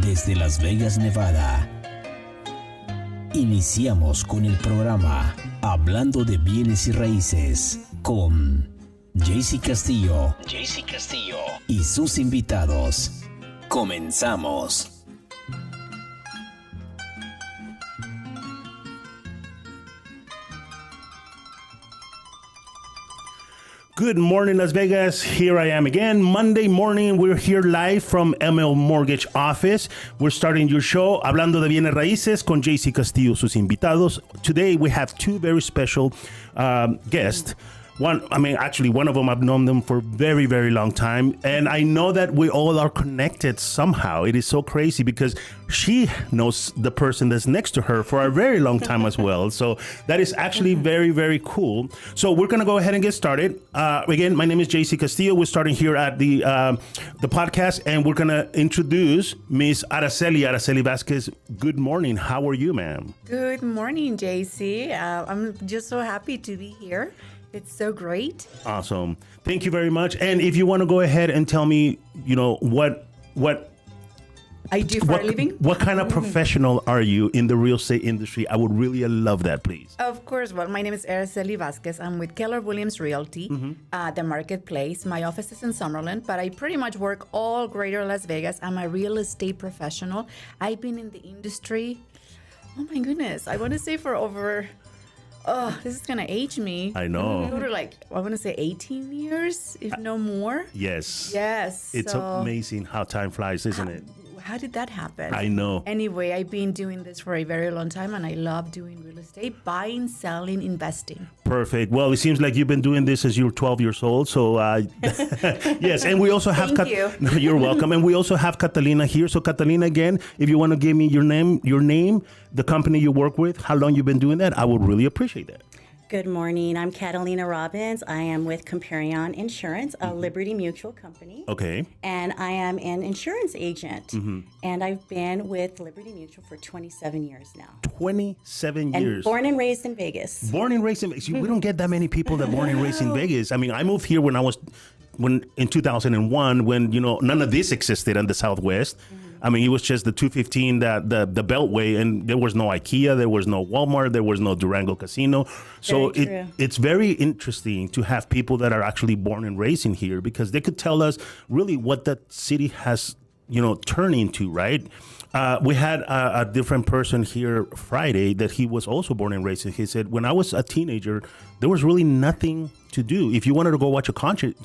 desde Las Vegas, Nevada. Iniciamos con el programa Hablando de bienes y raíces con Castillo y sus invitados. Comenzamos. Good morning, Las Vegas. Here I am again. Monday morning, we're here live from ML Mortgage Office. We're starting your show, Hablando de bienes raíces, con Castillo, sus invitados. Today, we have two very special guests. One of them, I've known them for a very, very long time. And I know that we all are connected somehow. It is so crazy because she knows the person that's next to her for a very long time as well. So that is actually very, very cool. So we're going to go ahead and get started. Again, my name is Castillo. We're starting here at the podcast, and we're going to introduce Miss Araceli Vasquez. Good morning. How are you, ma'am? Good morning, JC. I'm just so happy to be here. It's so great. Awesome. Thank you very much. And if you want to go ahead and tell me, what I do for a living. What kind of professional are you in the real estate industry? I would really love that, please. Of course. Well, my name is Araceli Vasquez. I'm with Keller Williams Realty, the marketplace. My office is in Summerlin, but I pretty much work all greater Las Vegas. I'm a real estate professional. I've been in the industry, oh my goodness, I want to say for over... Oh, this is going to age me. I know. I want to say 18 years, if no more. Yes. Yes. It's amazing how time flies, isn't it? How did that happen? I know. Anyway, I've been doing this for a very long time, and I love doing real estate, buying, selling, investing. Perfect. Well, it seems like you've been doing this since you were 12 years old. So, yes. And we also have... Thank you. You're welcome. And we also have Catalina here. So, Catalina, again, if you want to give me your name, the company you work with, how long you've been doing that, I would really appreciate that. Good morning. I'm Catalina Robbins. I am with Comparion Insurance, a Liberty Mutual company. Okay. And I am an insurance agent. And I've been with Liberty Mutual for 27 years now. 27 years. And born and raised in Vegas. Born and raised in Vegas. We don't get that many people that born and raised in Vegas. I mean, I moved here in 2001 when, none of this existed in the Southwest. I mean, it was just the 215, the Beltway, and there was no IKEA, there was no Walmart, there was no Durango Casino. So it's very interesting to have people that are actually born and raised in here because they could tell us really what that city has, turned into, right? We had a different person here Friday that he was also born and raised. And he said, when I was a teenager, there was really nothing to do. If you wanted to go watch a concert,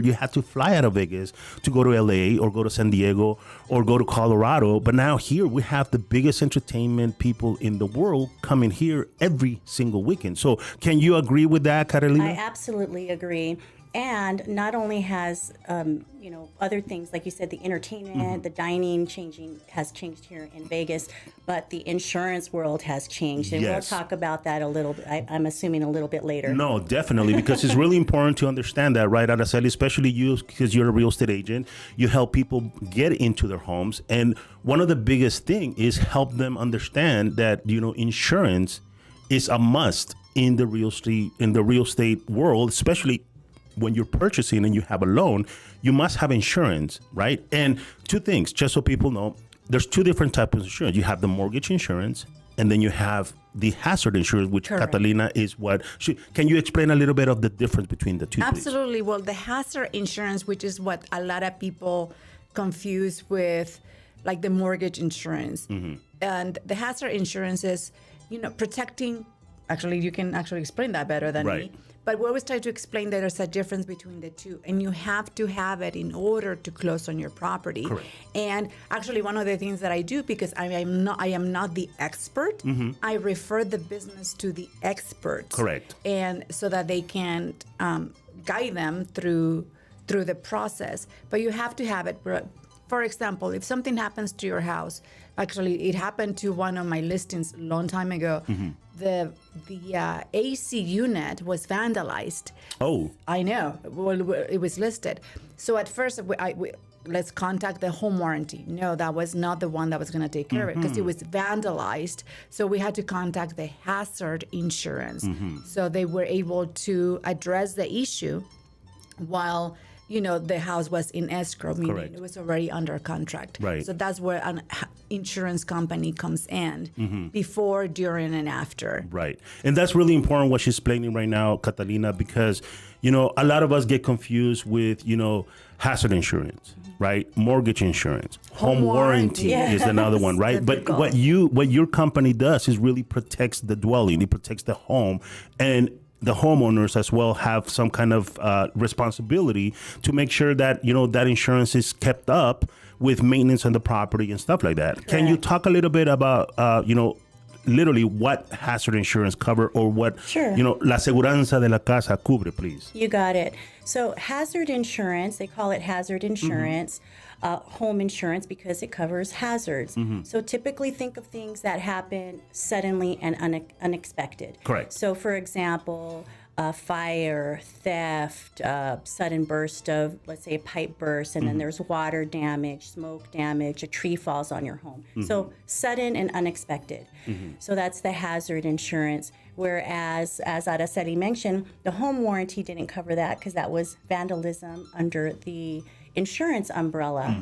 you had to fly out of Vegas to go to LA or go to San Diego or go to Colorado. But now here we have the biggest entertainment people in the world coming here every single weekend. So can you agree with that, Carolina? I absolutely agree. And not only has, other things, like you said, the entertainment, the dining has changed here in Vegas, but the insurance world has changed. And we'll talk about that a little bit, I'm assuming a little bit later. No, definitely, because it's really important to understand that, right, Araceli, especially you, because you're a real estate agent, you help people get into their homes. And one of the biggest thing is help them understand that, insurance is a must in the real estate world, especially when you're purchasing and you have a loan, you must have insurance, right? And two things, just so people know, there's two different types of insurance. You have the mortgage insurance, and then you have the hazard insurance, which Correct. Catalina is what. Can you explain a little bit of the difference between the two, Absolutely. Well, the hazard insurance, which is what a lot of people confuse with like the mortgage insurance. And the hazard insurance is, protecting, actually, you can actually explain that better than me. But we always try to explain that there's a difference between the two, and you have to have it in order to close on your property. Correct. And actually, one of the things that I do, because I am not the expert, I refer the business to the experts. Correct. And so that they can guide them through the process. But you have to have it. For example, if something happens to your house, actually, it happened to one of my listings a long time ago. The AC unit was vandalized. Oh. I know. Well, it was listed. So at first, let's contact the home warranty. No, that was not the one that was going to take care of it because it was vandalized. So we had to contact the hazard insurance. So they were able to address the issue while the house was in escrow, meaning Correct. it was already under contract. Right. So that's where an insurance company comes in before, during, and after. Right. And that's really important what she's explaining right now, Catalina, because, a lot of us get confused with, hazard insurance, right? Mortgage insurance, home warranty Yeah. is another one, right? But Typical. what your company does is really protects the dwelling, it protects the home, and the homeowners as well have some kind of responsibility to make sure that, that insurance is kept up with maintenance on the property and stuff like that. Can you talk a little bit about, literally what hazard insurance cover, or what, Sure. la aseguranza de la casa cubre, please? You got it. So hazard insurance, they call it hazard insurance, home insurance, because it covers hazards. So typically think of things that happen suddenly and unexpected. Correct. So for example, fire, theft, sudden burst of, let's say, a pipe burst, and then there's water damage, smoke damage, a tree falls on your home. So sudden and unexpected. So that's the hazard insurance. Whereas, as Araceli mentioned, the home warranty didn't cover that because that was vandalism under the insurance umbrella.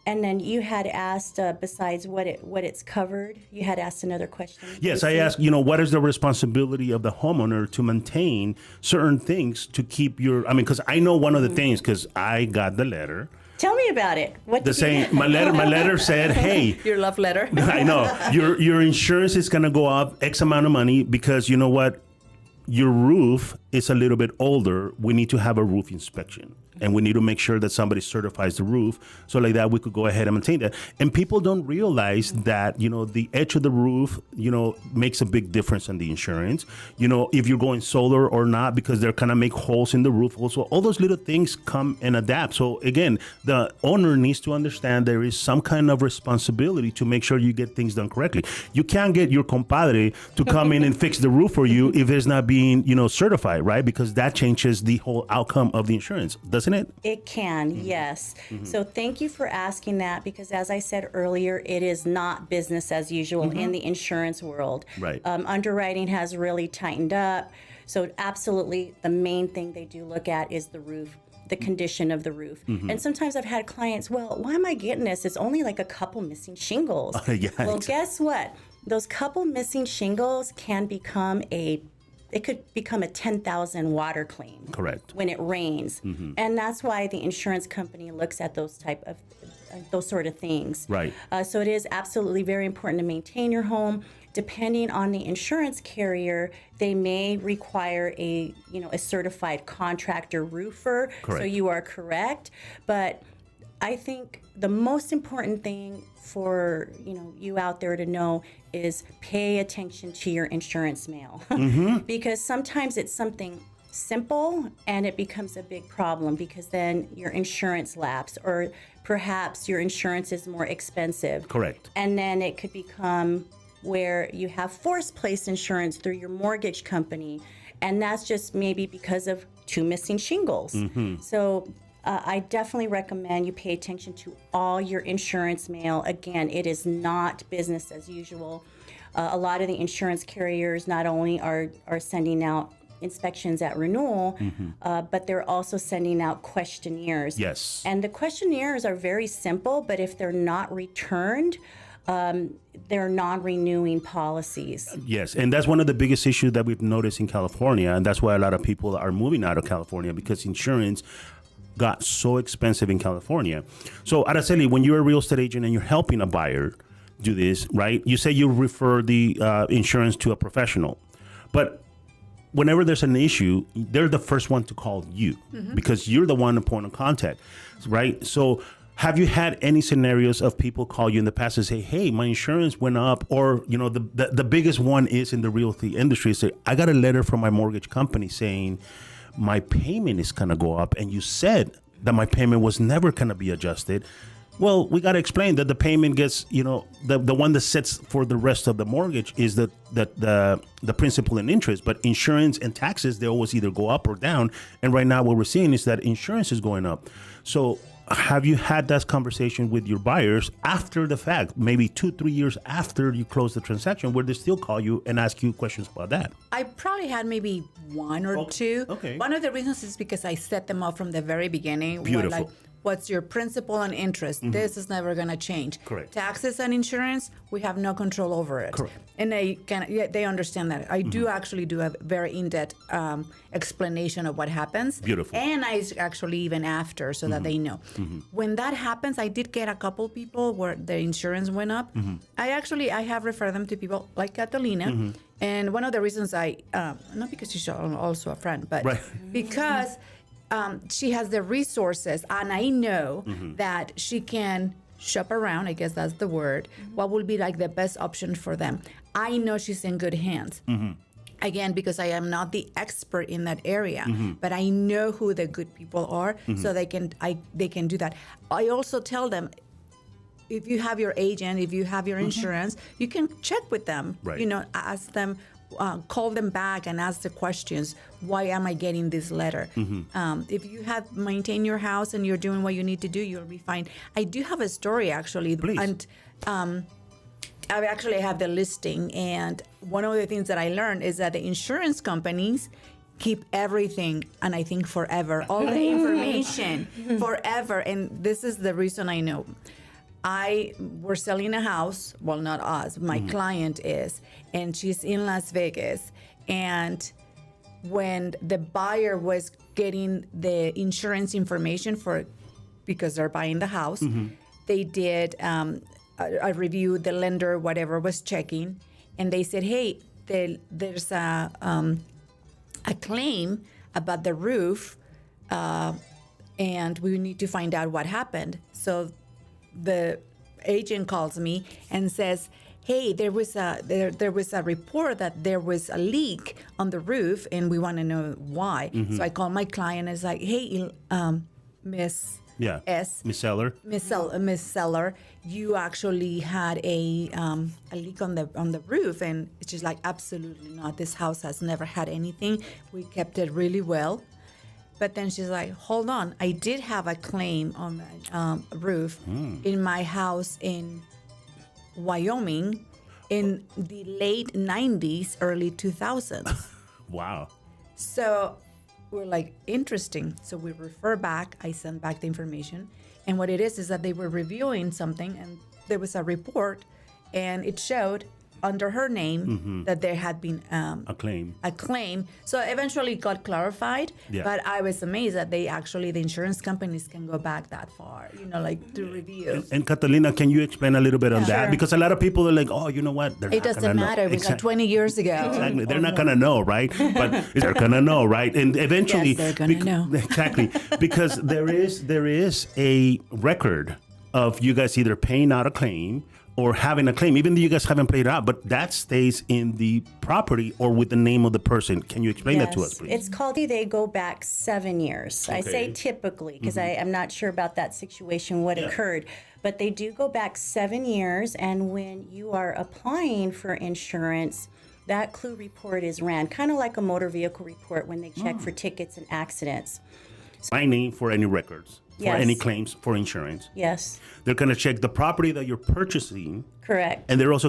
And then you had asked, besides what it's covered, you had asked another question. Yes, I asked, what is the responsibility of the homeowner to maintain certain things to keep because I know one of the things, because I got the letter. Tell me about it. What The did you same, my letter said, hey, Your love letter. I know, your insurance is going to go up X amount of money because you know what? Your roof is a little bit older. We need to have a roof inspection. And we need to make sure that somebody certifies the roof. So like that, we could go ahead and maintain that. And people don't realize that, the edge of the roof, makes a big difference in the insurance. If you're going solar or not, because they're kind of make holes in the roof. Also, all those little things come and adapt. So again, the owner needs to understand there is some kind of responsibility to make sure you get things done correctly. You can't get your compadre to come in and fix the roof for you if it's not being, certified, right? Because that changes the whole outcome of the insurance, doesn't it? It can, yes. So thank you for asking that, because as I said earlier, it is not business as usual in the insurance world. Right. Underwriting has really tightened up. So absolutely, the main thing they do look at is the roof, the condition of the roof. And sometimes I've had clients, well, why am I getting this? It's only like a couple missing shingles. Yeah, well, exactly. guess what? Those couple missing shingles can become it could become a 10,000 water claim. Correct. When it rains. And that's why the insurance company looks at those sort of things. Right. So it is absolutely very important to maintain your home. Depending on the insurance carrier, they may require a certified contractor roofer. Correct. So you are correct. But I think the most important thing for you out there to know is pay attention to your insurance mail. Because sometimes it's something simple and it becomes a big problem, because then your insurance lapse, or perhaps your insurance is more expensive. Correct. And then it could become where you have forced place insurance through your mortgage company, and that's just maybe because of 2 missing shingles. So I definitely recommend you pay attention to all your insurance mail. Again, it is not business as usual. A lot of the insurance carriers not only are sending out inspections at renewal, but they're also sending out questionnaires. Yes. And the questionnaires are very simple, but if they're not returned, they're non-renewing policies. Yes, and that's one of the biggest issues that we've noticed in California, and that's why a lot of people are moving out of California, because insurance got so expensive in California. So, Araceli, when you're a real estate agent and you're helping a buyer do this, right? You say you refer the insurance to a professional, but whenever there's an issue, they're the first one to call you because you're the one point of contact, right? So have you had any scenarios of people call you in the past and say, hey, my insurance went up? Or, the biggest one is in the realty industry, say, I got a letter from my mortgage company saying my payment is going to go up. And you said that my payment was never going to be adjusted. Well, we got to explain that the payment gets, the one that sets for the rest of the mortgage is the principal and interest. But insurance and taxes, they always either go up or down. And right now what we're seeing is that insurance is going up. So have you had that conversation with your buyers after the fact, maybe 2-3 years after you close the transaction, where they still call you and ask you questions about that? I probably had maybe one or two. Okay. One of the reasons is because I set them up from the very beginning. Beautiful. What's your principal and interest? This is never going to change. Correct. Taxes and insurance, we have no control over it. Correct. And they understand that. I do actually do a very in-depth explanation of what happens. Beautiful. And I actually even after so that they know. When that happens, I did get a couple people where the insurance went up. I have referred them to people like Catalina. And one of the reasons not because she's also a friend, but because she has the resources, and I know that she can shop around, I guess that's the word, what will be like the best option for them. I know she's in good hands. Again, because I am not the expert in that area, but I know who the good people are, so they can do that. I also tell them, if you have your agent, if you have your insurance, you can check with them. Right. Ask them, call them back and ask the questions. Why am I getting this letter? If you have maintained your house and you're doing what you need to do, you'll be fine. I do have a story actually. Please. And I actually have the listing, and one of the things that I learned is that the insurance companies keep everything, and I think forever, all the information forever. And this is the reason I know. We're selling a house. Well, not us. My client is, and she's in Las Vegas. And when the buyer was getting the insurance information because they're buying the house, they did a review. The lender, whatever, was checking, and they said, "Hey, there's a claim about the roof, and we need to find out what happened." So the agent calls me and says, "Hey, there was a report that there was a leak on the roof, and we want to know why." So I call my client and it's like, "Hey, Miss Miss Seller, Miss Seller, you actually had a leak on the roof," and she's like, "Absolutely not. This house has never had anything. We kept it really well." But then she's like, "Hold on, I did have a claim on the roof in my house in Wyoming in the late 90s, early 2000s. Wow. So we're like, interesting. So we refer back. I send back the information. And what it is that they were reviewing something, and there was a report, and it showed under her name that there had been a claim. So eventually it got clarified, Yeah. but I was amazed that the insurance companies can go back that far, to review. And Catalina, can you explain a little bit on that? Sure. Because a lot of people are like, "Oh, you know what? It doesn't matter. It was like 20 years ago. Exactly. They're not going to know, right? But they're going to know, right? And eventually... Yes, they're going to know. Exactly. Because there is a record of you guys either paying out a claim or having a claim, even though you guys haven't paid it out, but that stays in the property or with the name of the person. Can you explain that to us, please? It's called, they go back 7 years. I say typically, because I'm not sure about that situation, what occurred. But they do go back 7 years, and when you are applying for insurance, that clue report is ran, kind of like a motor vehicle report when they check for tickets and accidents. My name for any records, for Yes. any claims for insurance. Yes, They're going to check the property that you're purchasing, correct. and they're also